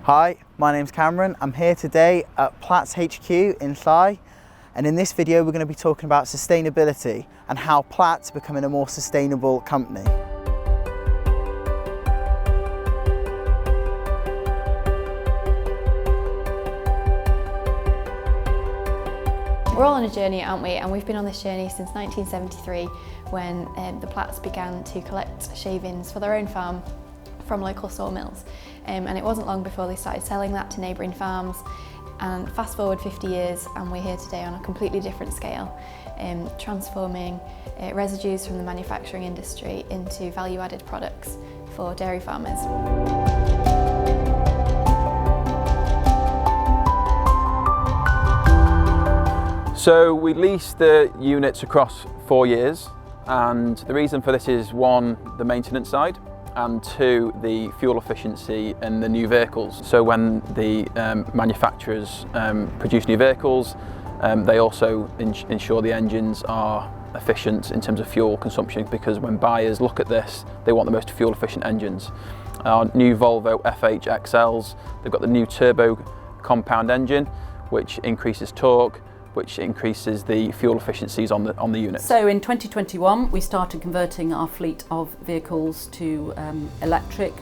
Hi, my name's Cameron. I'm here today at Platts HQ in Thigh, and in this video we're going to be talking about sustainability and how Platts are becoming a more sustainable company. We're all on a journey, aren't we? And we've been on this journey since 1973 when the Platts began to collect shavings for their own farm from local sawmills. And it wasn't long before they started selling that to neighbouring farms. And fast forward 50 years and we're here today on a completely different scale, transforming residues from the manufacturing industry into value-added products for dairy farmers. So we lease the units across 4 years, and the reason for this is one, the maintenance side, and two, the fuel efficiency and the new vehicles. So when the manufacturers produce new vehicles, they also ensure the engines are efficient in terms of fuel consumption, because when buyers look at this, they want the most fuel efficient engines. Our new Volvo FH XLs, they've got the new turbo compound engine, which increases torque, which increases the fuel efficiencies on the unit. So in 2021 we started converting our fleet of vehicles to electric,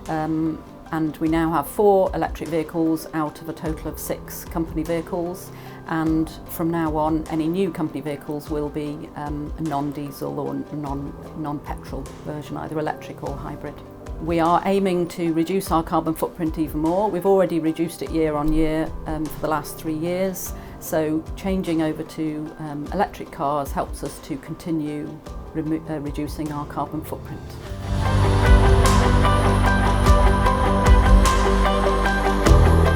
and we now have 4 electric vehicles out of a total of 6 company vehicles, and from now on any new company vehicles will be a non-diesel or non-petrol version, either electric or hybrid. We are aiming to reduce our carbon footprint even more. We've already reduced it year on year for the last 3 years. So changing over to electric cars helps us to continue reducing our carbon footprint.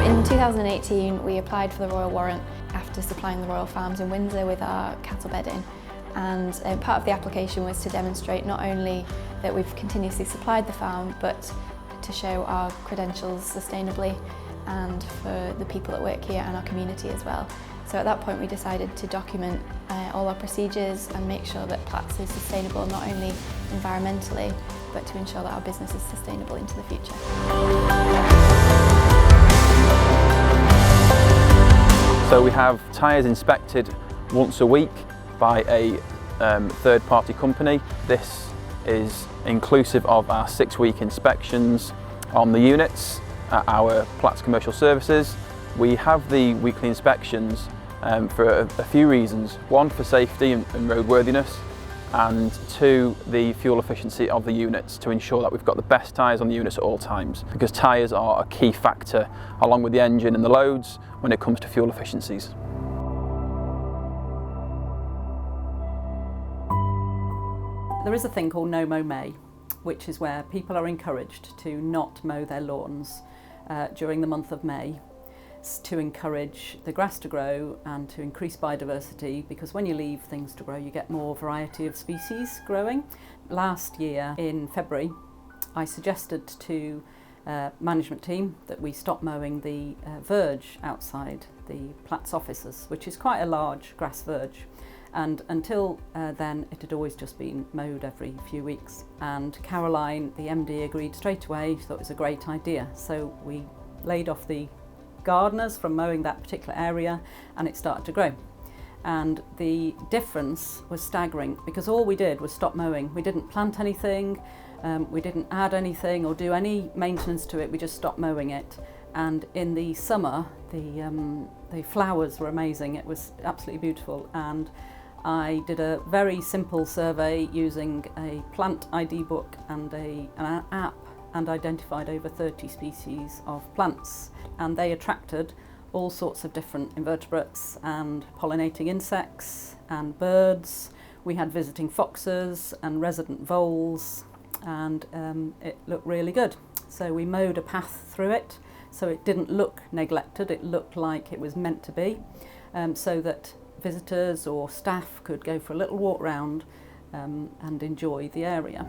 In 2018 we applied for the Royal Warrant after supplying the Royal Farms in Windsor with our cattle bedding, and part of the application was to demonstrate not only that we've continuously supplied the farm, but to show our credentials sustainably and for the people that work here and our community as well. So at that point we decided to document all our procedures and make sure that Platts is sustainable not only environmentally, but to ensure that our business is sustainable into the future. So we have tyres inspected once a week by a third-party company. This is inclusive of our 6-week inspections on the units at our Platts Commercial Services. We have the weekly inspections for a few reasons. One, for safety and roadworthiness, and two, the fuel efficiency of the units, to ensure that we've got the best tyres on the units at all times, because tyres are a key factor along with the engine and the loads when it comes to fuel efficiencies. There is a thing called No Mow May, which is where people are encouraged to not mow their lawns during the month of May, to encourage the grass to grow and to increase biodiversity, because when you leave things to grow you get more variety of species growing. Last year in February I suggested to management team that we stop mowing the verge outside the Platts offices, which is quite a large grass verge. And until then it had always just been mowed every few weeks, and Caroline, the MD, agreed straight away. She thought it was a great idea, so we laid off the gardeners from mowing that particular area and it started to grow. And the difference was staggering, because all we did was stop mowing. We didn't plant anything, we didn't add anything or do any maintenance to it, we just stopped mowing it. And in the summer the flowers were amazing, it was absolutely beautiful. And I did a very simple survey using a plant ID book and an app, and identified over 30 species of plants, and they attracted all sorts of different invertebrates and pollinating insects and birds. We had visiting foxes and resident voles, and it looked really good. So we mowed a path through it so it didn't look neglected, it looked like it was meant to be, so that visitors or staff could go for a little walk round and enjoy the area.